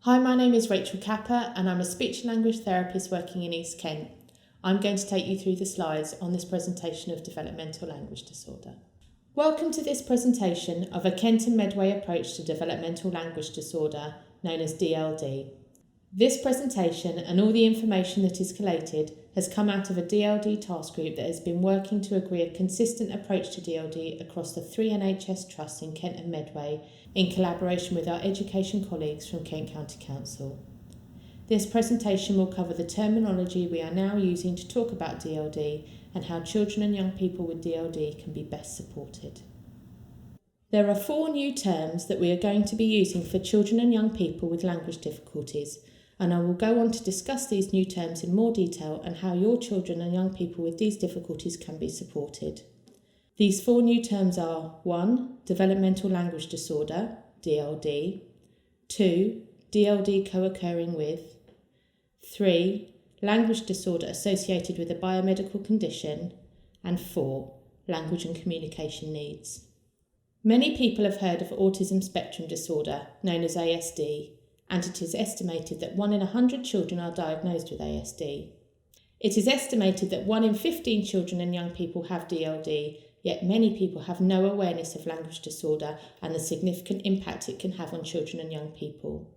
Hi, my name is Rachel Capper and I'm a speech and language therapist working in East Kent. I'm going to take you through the slides on this presentation of developmental language disorder. Welcome to this presentation of a Kent and Medway approach to developmental language disorder, known as DLD. This presentation and all the information that is collated has come out of a DLD task group that has been working to agree a consistent approach to DLD across the 3 NHS trusts in Kent and Medway in collaboration with our education colleagues from Kent County Council. This presentation will cover the terminology we are now using to talk about DLD and how children and young people with DLD can be best supported. There are 4 new terms that we are going to be using for children and young people with language difficulties, and I will go on to discuss these new terms in more detail and how your children and young people with these difficulties can be supported. These 4 new terms are 1. Developmental language disorder, DLD. 2. DLD co-occurring with. 3. Language disorder associated with a biomedical condition. And 4. Language and communication needs. Many people have heard of autism spectrum disorder, known as ASD, and it is estimated that 1 in 100 children are diagnosed with ASD. It is estimated that 1 in 15 children and young people have DLD, yet many people have no awareness of language disorder and the significant impact it can have on children and young people.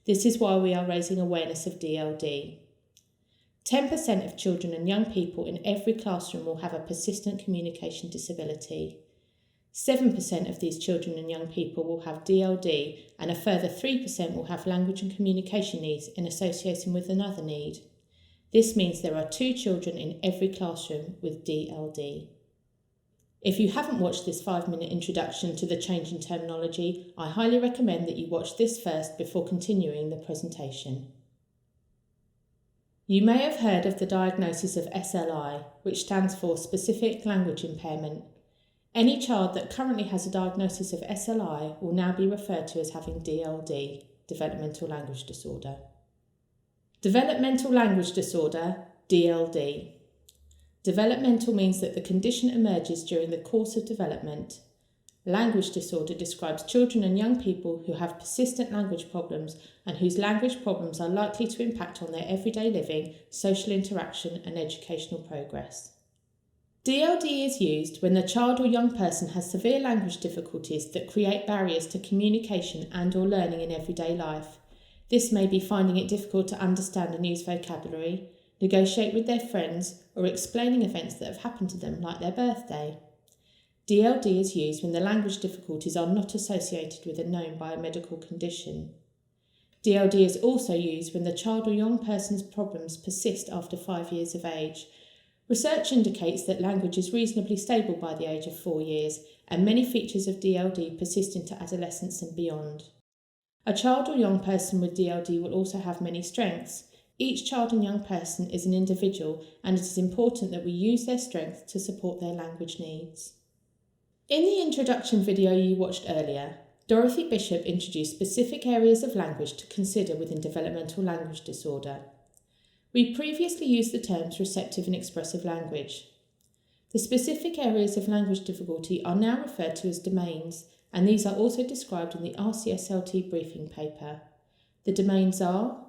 This is why we are raising awareness of DLD. 10% of children and young people in every classroom will have a persistent communication disability. 7% of these children and young people will have DLD, and a further 3% will have language and communication needs in association with another need. This means there are 2 children in every classroom with DLD. If you haven't watched this 5-minute introduction to the change in terminology, I highly recommend that you watch this first before continuing the presentation. You may have heard of the diagnosis of SLI, which stands for Specific Language Impairment. Any child that currently has a diagnosis of SLI will now be referred to as having DLD, Developmental Language Disorder. Developmental Language Disorder, DLD. Developmental means that the condition emerges during the course of development. Language disorder describes children and young people who have persistent language problems and whose language problems are likely to impact on their everyday living, social interaction and educational progress. DLD is used when the child or young person has severe language difficulties that create barriers to communication and/or learning in everyday life. This may be finding it difficult to understand and use vocabulary, negotiate with their friends, or explaining events that have happened to them, like their birthday. DLD is used when the language difficulties are not associated with a known biomedical condition. DLD is also used when the child or young person's problems persist after 5 years of age. Research indicates that language is reasonably stable by the age of 4 years, and many features of DLD persist into adolescence and beyond. A child or young person with DLD will also have many strengths. Each child and young person is an individual, and it is important that we use their strengths to support their language needs. In the introduction video you watched earlier, Dorothy Bishop introduced specific areas of language to consider within developmental language disorder. We previously used the terms receptive and expressive language. The specific areas of language difficulty are now referred to as domains, and these are also described in the RCSLT briefing paper. The domains are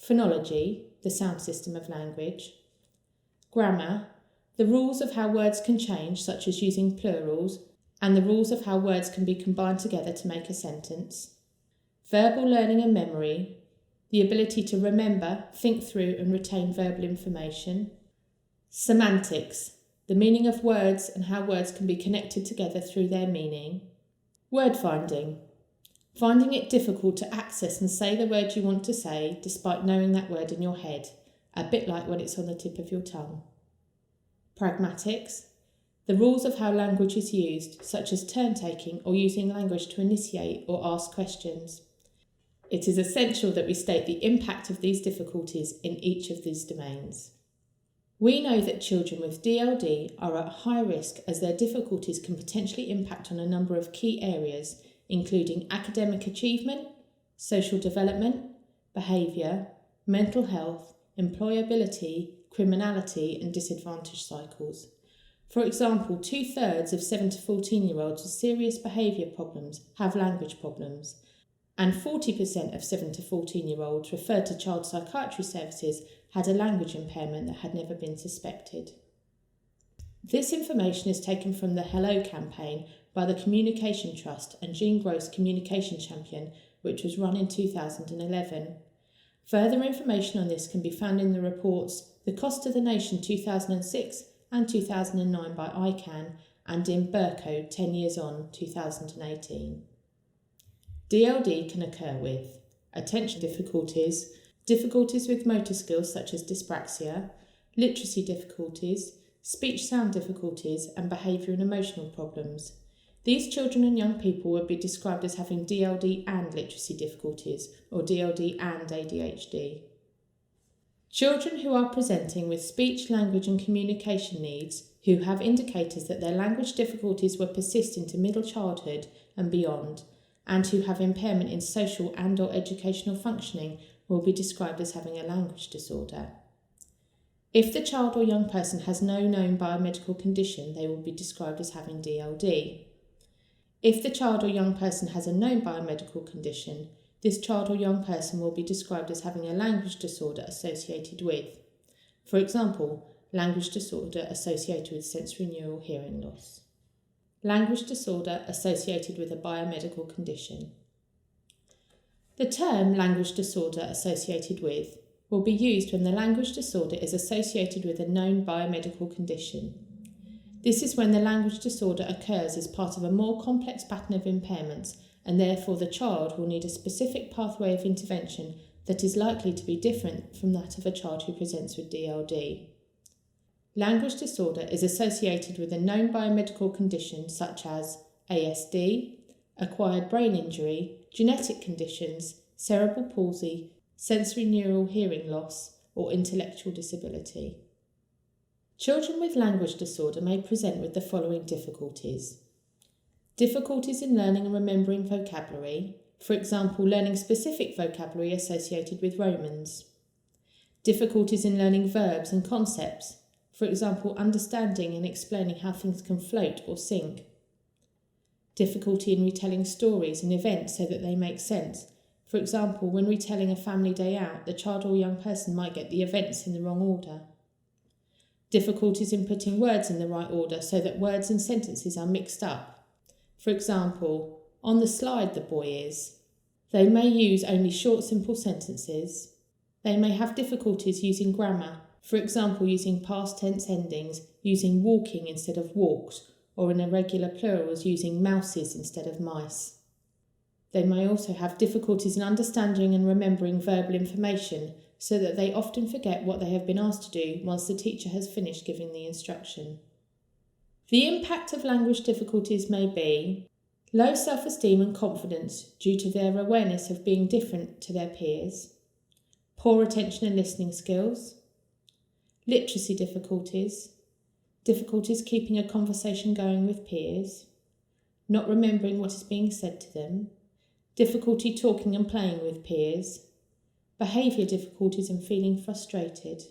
phonology, the sound system of language; grammar, the rules of how words can change, such as using plurals, and the rules of how words can be combined together to make a sentence; verbal learning and memory, the ability to remember, think through and retain verbal information; semantics, the meaning of words and how words can be connected together through their meaning; word finding, finding it difficult to access and say the word you want to say despite knowing that word in your head, a bit like when it's on the tip of your tongue; pragmatics, the rules of how language is used, such as turn-taking or using language to initiate or ask questions. It is essential that we state the impact of these difficulties in each of these domains. We know that children with DLD are at high risk as their difficulties can potentially impact on a number of key areas, including academic achievement, social development, behaviour, mental health, employability, criminality and disadvantage cycles. For example, 2/3 of 7 to 14-year-olds with serious behaviour problems have language problems. and 40% of 7 to 14-year-olds referred to child psychiatry services had a language impairment that had never been suspected. This information is taken from the Hello campaign by the Communication Trust and Jean Gross Communication Champion, which was run in 2011. Further information on this can be found in the reports The Cost to the Nation 2006 and 2009 by ICANN and in Burcode 10 Years On 2018. DLD can occur with attention difficulties, difficulties with motor skills such as dyspraxia, literacy difficulties, speech-sound difficulties and behaviour and emotional problems. These children and young people would be described as having DLD and literacy difficulties, or DLD and ADHD. Children who are presenting with speech, language and communication needs, who have indicators that their language difficulties will persist into middle childhood and beyond, and who have impairment in social and/or educational functioning, will be described as having a language disorder. If the child or young person has no known biomedical condition, they will be described as having DLD. If the child or young person has a known biomedical condition, this child or young person will be described as having a language disorder associated with, for example, language disorder associated with sensorineural hearing loss. Language disorder associated with a biomedical condition. The term language disorder associated with will be used when the language disorder is associated with a known biomedical condition. This is when the language disorder occurs as part of a more complex pattern of impairments, and therefore the child will need a specific pathway of intervention that is likely to be different from that of a child who presents with DLD. Language disorder is associated with a known biomedical condition such as ASD, acquired brain injury, genetic conditions, cerebral palsy, sensorineural hearing loss, or intellectual disability. Children with language disorder may present with the following difficulties. Difficulties in learning and remembering vocabulary, for example, learning specific vocabulary associated with Romans. Difficulties in learning verbs and concepts, for example, understanding and explaining how things can float or sink. Difficulty in retelling stories and events so that they make sense. For example, when retelling a family day out, the child or young person might get the events in the wrong order. Difficulties in putting words in the right order so that words and sentences are mixed up. For example, on the slide the boy is. They may use only short, simple sentences. They may have difficulties using grammar, for example, using past tense endings, using walking instead of walked, or in irregular plurals using mouses instead of mice. They may also have difficulties in understanding and remembering verbal information, so that they often forget what they have been asked to do once the teacher has finished giving the instruction. The impact of language difficulties may be low self-esteem and confidence due to their awareness of being different to their peers, poor attention and listening skills, literacy difficulties, difficulties keeping a conversation going with peers, not remembering what is being said to them, difficulty talking and playing with peers, behaviour difficulties and feeling frustrated,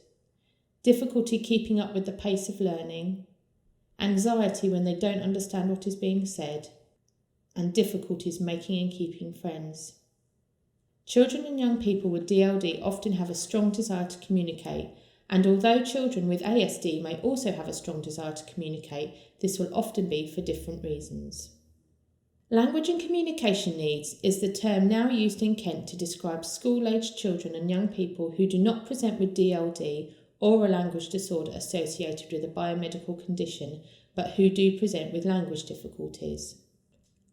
difficulty keeping up with the pace of learning, anxiety when they don't understand what is being said, and difficulties making and keeping friends. Children and young people with DLD often have a strong desire to communicate, and although children with ASD may also have a strong desire to communicate, this will often be for different reasons. Language and communication needs is the term now used in Kent to describe school-aged children and young people who do not present with DLD or a language disorder associated with a biomedical condition, but who do present with language difficulties.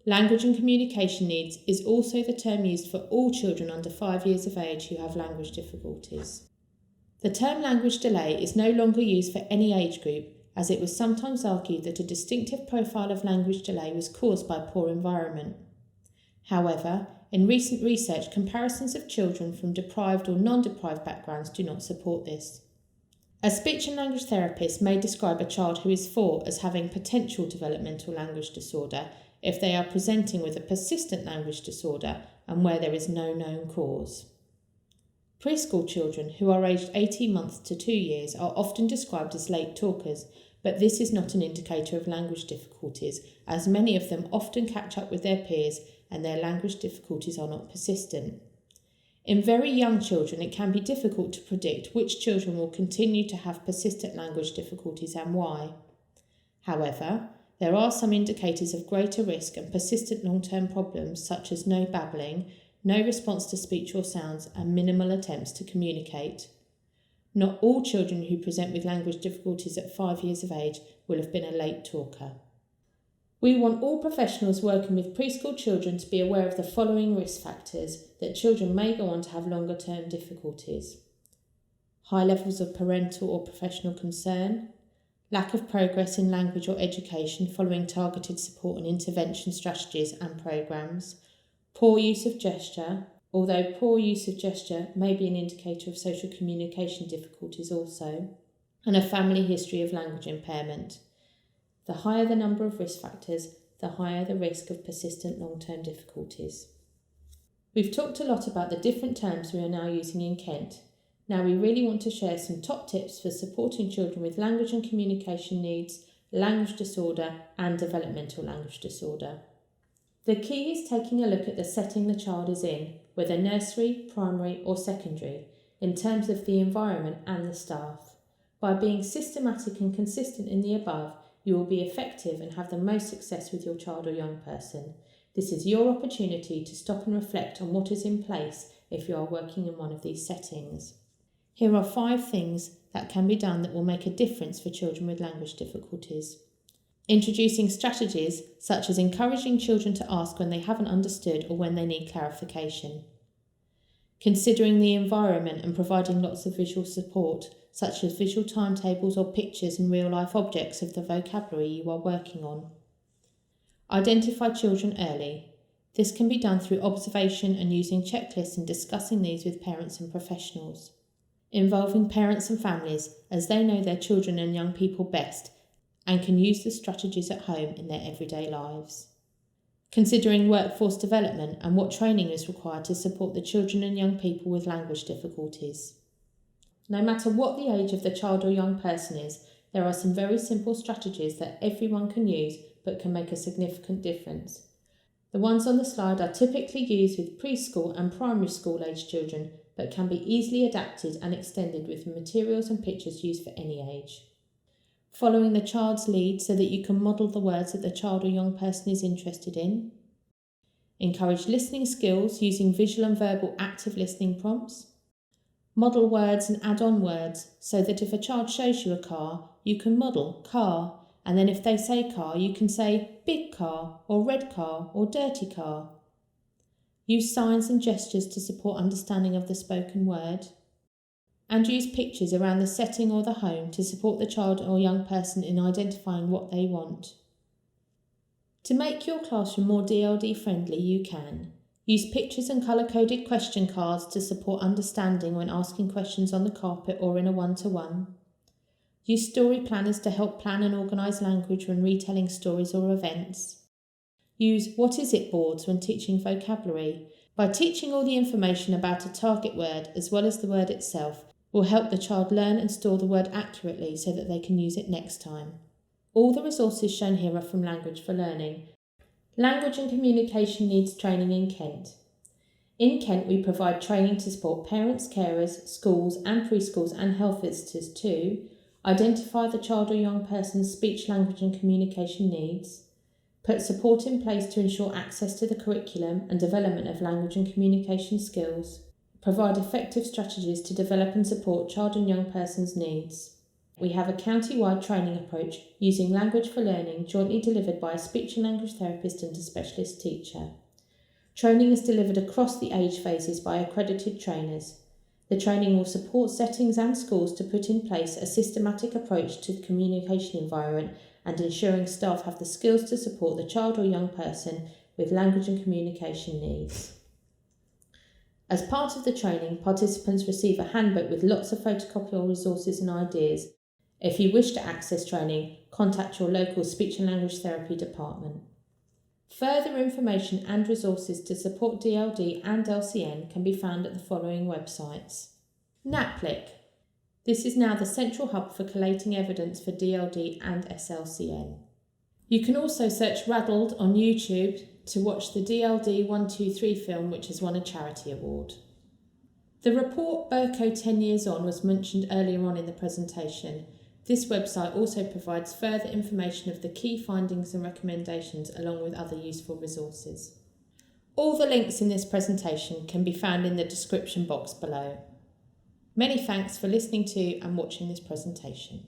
Language and communication needs is also the term used for all children under 5 years of age who have language difficulties. The term language delay is no longer used for any age group, as it was sometimes argued that a distinctive profile of language delay was caused by poor environment. However, in recent research, comparisons of children from deprived or non-deprived backgrounds do not support this. A speech and language therapist may describe a child who is 4 as having potential developmental language disorder if they are presenting with a persistent language disorder and where there is no known cause. Preschool children who are aged 18 months to 2 years are often described as late talkers, but this is not an indicator of language difficulties, as many of them often catch up with their peers and their language difficulties are not persistent. In very young children, it can be difficult to predict which children will continue to have persistent language difficulties and why. However, there are some indicators of greater risk and persistent long-term problems such as no babbling, no response to speech or sounds, and minimal attempts to communicate. Not all children who present with language difficulties at 5 years of age will have been a late talker. We want all professionals working with preschool children to be aware of the following risk factors that children may go on to have longer term difficulties: high levels of parental or professional concern, lack of progress in language or education following targeted support and intervention strategies and programs, poor use of gesture, although poor use of gesture may be an indicator of social communication difficulties also, and a family history of language impairment. The higher the number of risk factors, the higher the risk of persistent long-term difficulties. We've talked a lot about the different terms we are now using in Kent. Now we really want to share some top tips for supporting children with language and communication needs, language disorder and developmental language disorder. The key is taking a look at the setting the child is in, whether nursery, primary or secondary, in terms of the environment and the staff. By being systematic and consistent in the above, you will be effective and have the most success with your child or young person. This is your opportunity to stop and reflect on what is in place if you are working in one of these settings. Here are 5 things that can be done that will make a difference for children with language difficulties. Introducing strategies such as encouraging children to ask when they haven't understood or when they need clarification. Considering the environment and providing lots of visual support, such as visual timetables or pictures and real-life objects of the vocabulary you are working on. Identify children early. This can be done through observation and using checklists and discussing these with parents and professionals. Involving parents and families as they know their children and young people best and can use the strategies at home in their everyday lives. Considering workforce development and what training is required to support the children and young people with language difficulties. No matter what the age of the child or young person is, there are some very simple strategies that everyone can use but can make a significant difference. The ones on the slide are typically used with preschool and primary school age children but can be easily adapted and extended with materials and pictures used for any age. Following the child's lead so that you can model the words that the child or young person is interested in. Encourage listening skills using visual and verbal active listening prompts. Model words and add on words so that if a child shows you a car, you can model car, and then if they say car, you can say big car or red car or dirty car. Use signs and gestures to support understanding of the spoken word. And use pictures around the setting or the home to support the child or young person in identifying what they want. To make your classroom more DLD friendly, you can use pictures and colour-coded question cards to support understanding when asking questions on the carpet or in a one-to-one. Use story planners to help plan and organise language when retelling stories or events. Use what is it boards when teaching vocabulary. By teaching all the information about a target word as well as the word itself will help the child learn and store the word accurately so that they can use it next time. All the resources shown here are from Language for Learning. Language and communication needs training in Kent. In Kent, we provide training to support parents, carers, schools and preschools and health visitors to identify the child or young person's speech, language and communication needs, put support in place to ensure access to the curriculum and development of language and communication skills, provide effective strategies to develop and support child and young person's needs. We have a county-wide training approach using Language for Learning jointly delivered by a speech and language therapist and a specialist teacher. Training is delivered across the age phases by accredited trainers. The training will support settings and schools to put in place a systematic approach to the communication environment and ensuring staff have the skills to support the child or young person with language and communication needs. As part of the training, participants receive a handbook with lots of photocopiable resources and ideas. If you wish to access training, contact your local speech and language therapy department. Further information and resources to support DLD and LCN can be found at the following websites. NAPLIC. This is now the central hub for collating evidence for DLD and SLCN. You can also search Raddled on YouTube to watch the DLD 123 film, which has won a charity award. The report Burko 10 Years On was mentioned earlier on in the presentation. This website also provides further information of the key findings and recommendations along with other useful resources. All the links in this presentation can be found in the description box below. Many thanks for listening to and watching this presentation.